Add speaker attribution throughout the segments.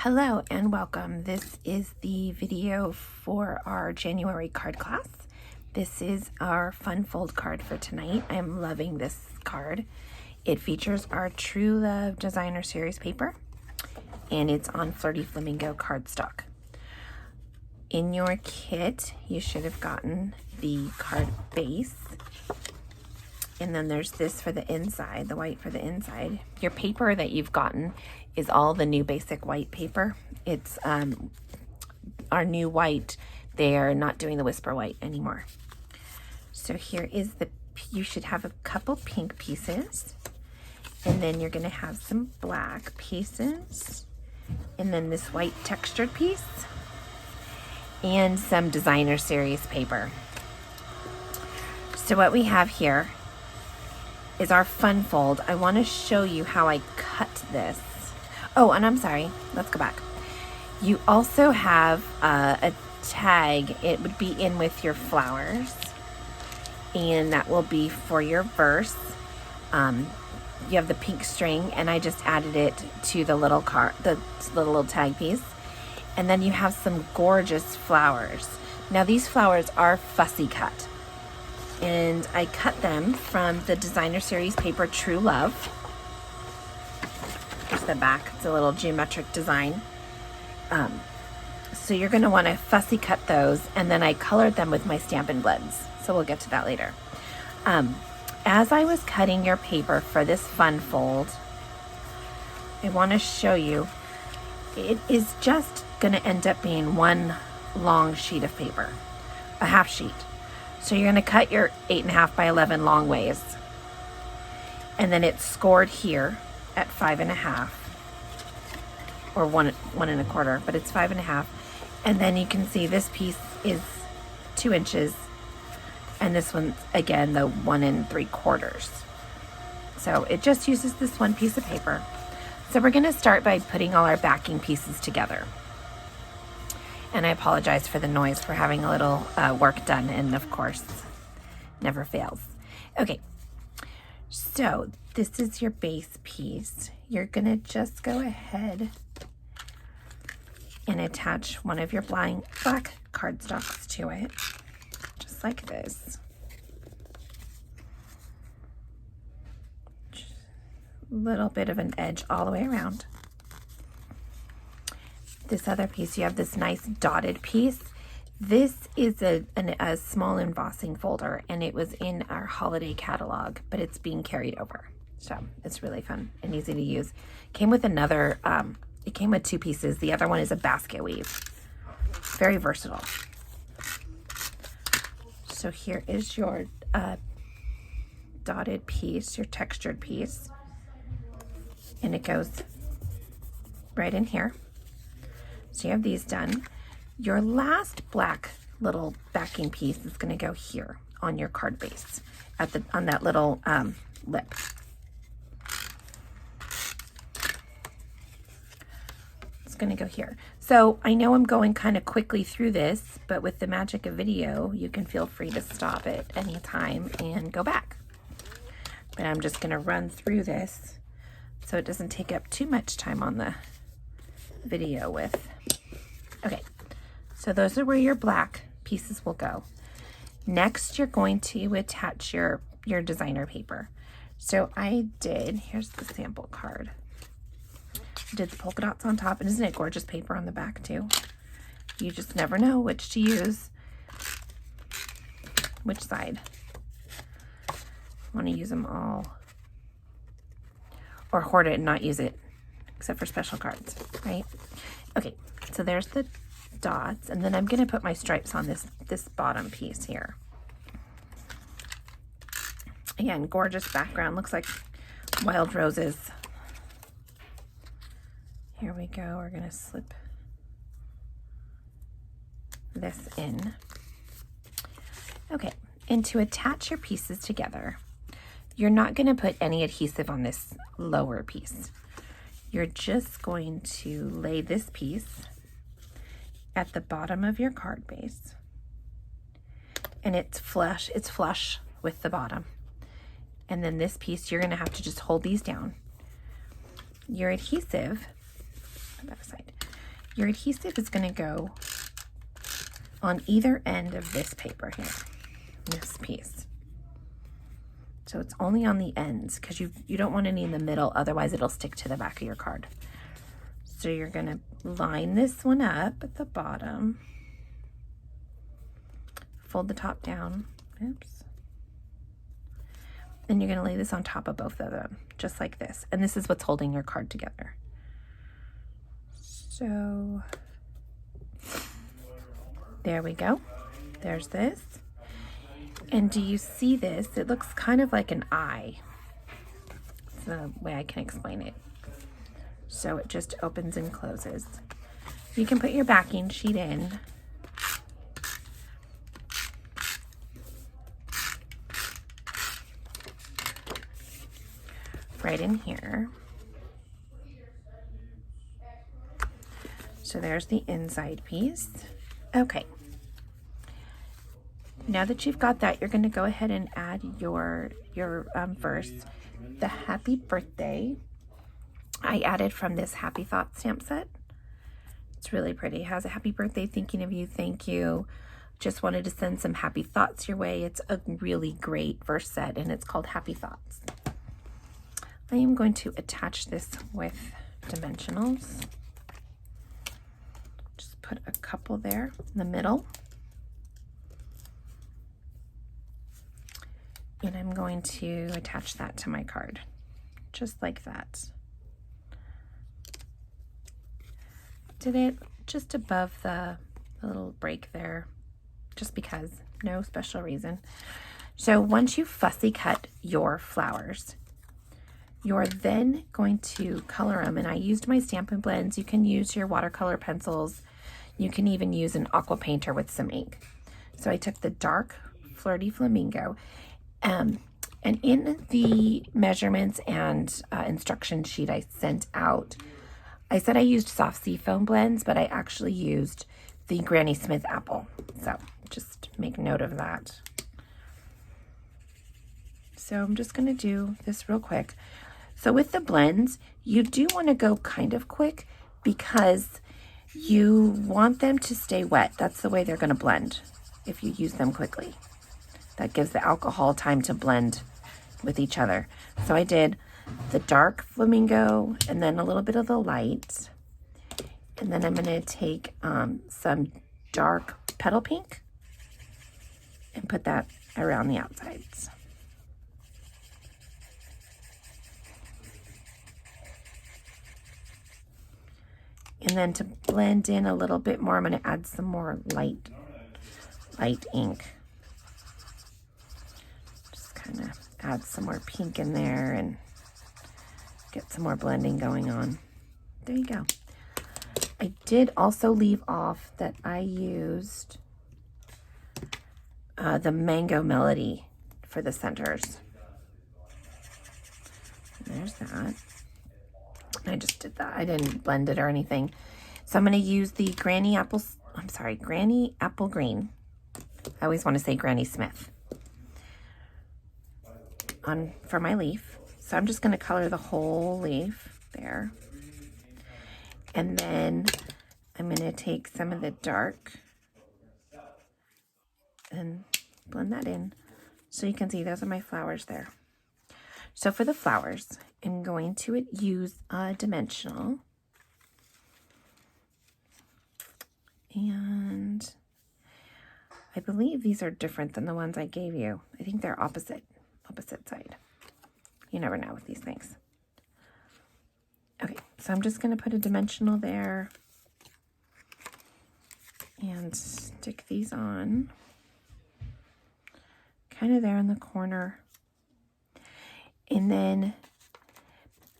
Speaker 1: Hello and welcome. This is the video for our January card class. This is our fun fold card for tonight. I'm loving this card. It features our True Love Designer Series paper and it's on Flirty Flamingo cardstock. In your kit, you should have gotten the card base. And then there's this for the inside, the white for the inside. Your paper that you've gotten is all the new basic white paper. It's our new white. They are not doing the whisper white anymore. So here is you should have a couple pink pieces. And then you're gonna have some black pieces. And then this white textured piece. And some designer series paper. So what we have here is our fun fold. I want to show you how I cut this. Oh, and I'm sorry, let's go back. You also have a tag. It would be in with your flowers, and that will be for your verse. You have the pink string, and I just added it to the little the little tag piece. And then you have some gorgeous flowers. Now these flowers are fussy cut. And I cut them from the designer series paper True Love. Here's the back. It's a little geometric design. So you're going to want to fussy cut those, and then I colored them with my Stampin' blends. So we'll get to that later. As I was cutting your paper for this fun fold, I want to show you it is just going to end up being one long sheet of paper, a half sheet. So you're going to cut your 8.5 by 11 long ways. And then it's scored here at 5.5 or 1.25, but it's 5.5. And then you can see this piece is 2 inches. And this one's, again, the 1 3/4. So it just uses this one piece of paper. So we're going to start by putting all our backing pieces together. And I apologize for the noise, for having a little work done, and of course, never fails. Okay, so this is your base piece. You're gonna just go ahead and attach one of your black cardstocks to it, just like this. Just a little bit of an edge all the way around. This other piece, you have this nice dotted piece. This is a small embossing folder, and it was in our holiday catalog, but it's being carried over. So it's really fun and easy to use. Came with another, it came with 2 pieces. The other one is a basket weave. Very versatile. So here is your dotted piece, your textured piece. And it goes right in here. So you have these done. Your last black little backing piece is going to go here on your card base on that little lip. It's going to go here. So I know I'm going kind of quickly through this, but with the magic of video, you can feel free to stop it anytime and go back. But I'm just going to run through this so it doesn't take up too much time on the video with. Okay, so those are where your black pieces will go. Next, you're going to attach your designer paper. So I did, here's the sample card. I did the polka dots on top, and isn't it gorgeous paper on the back too? You just never know which to use, which side. I want to use them all, or hoard it and not use it, except for special cards, right? Okay, so there's the dots, and then I'm going to put my stripes on this bottom piece here. Again, gorgeous background, looks like wild roses. Here we go, we're going to slip this in. Okay, and to attach your pieces together, you're not going to put any adhesive on this lower piece. You're just going to lay this piece at the bottom of your card base, and it's flush with the bottom. And then this piece, you're going to have to just hold these down. Your adhesive, put that aside. Your adhesive is going to go on either end of this paper here, this piece. So it's only on the ends because you don't want any in the middle, otherwise it'll stick to the back of your card. So you're going to line this one up at the bottom, fold the top down, oops. And you're going to lay this on top of both of them, just like this. And this is what's holding your card together. So there we go. There's this. And do you see this? It looks kind of like an eye. That's the way I can explain it. So it just opens and closes. You can put your backing sheet in. Right in here. So there's the inside piece. Okay. Now that you've got that, you're going to go ahead and add your verse. The happy birthday I added from this Happy Thought stamp set. It's really pretty. It has a happy birthday, thinking of you, thank you. Just wanted to send some happy thoughts your way. It's a really great verse set, and it's called Happy Thoughts. I am going to attach this with dimensionals. Just put a couple there in the middle. And I'm going to attach that to my card, just like that. Did it just above the little break there, just because, no special reason. So once you fussy cut your flowers, you're then going to color them. And I used my Stampin' Blends. You can use your watercolor pencils. You can even use an aqua painter with some ink. So I took the dark Flirty Flamingo. And in the measurements and instruction sheet I sent out, I said I used soft sea foam blends, but I actually used the Granny Smith apple. So just make note of that. So I'm just going to do this real quick. So with the blends, you do want to go kind of quick because you want them to stay wet. That's the way they're going to blend if you use them quickly. That gives the alcohol time to blend with each other. So I did the dark flamingo and then a little bit of the light. And then I'm going to take some dark petal pink and put that around the outsides. And then to blend in a little bit more, I'm going to add some more light ink. Kind of add some more pink in there and get some more blending going on. There you go. I did also leave off that I used the Mango Melody for the centers. There's that. I just did that. I didn't blend it or anything. So I'm going to use the Granny Apple Green. I always want to say Granny Smith. For my leaf. So I'm just going to color the whole leaf there. And then I'm going to take some of the dark and blend that in. So you can see those are my flowers there. So for the flowers, I'm going to use a dimensional. And I believe these are different than the ones I gave you. I think they're opposite side. You never know with these things. Okay, so I'm just going to put a dimensional there and stick these on kind of there in the corner. And then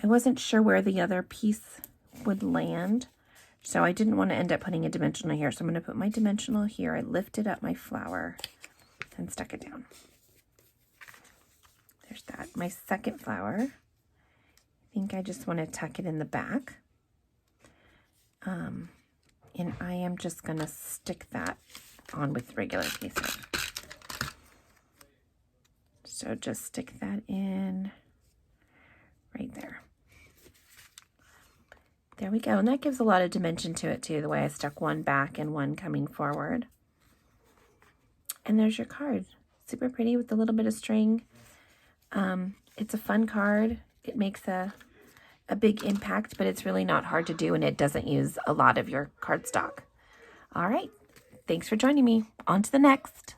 Speaker 1: I wasn't sure where the other piece would land, so I didn't want to end up putting a dimensional here. So I'm going to put my dimensional here. I lifted up my flower and stuck it down. There's that. My second flower, I think I just want to tuck it in the back. And I am just going to stick that on with regular adhesive. So just stick that in right there. There we go. And that gives a lot of dimension to it too, the way I stuck one back and one coming forward. And there's your card. Super pretty with a little bit of string. It's a fun card. It makes a big impact, but it's really not hard to do, and it doesn't use a lot of your cardstock. All right. Thanks for joining me. On to the next.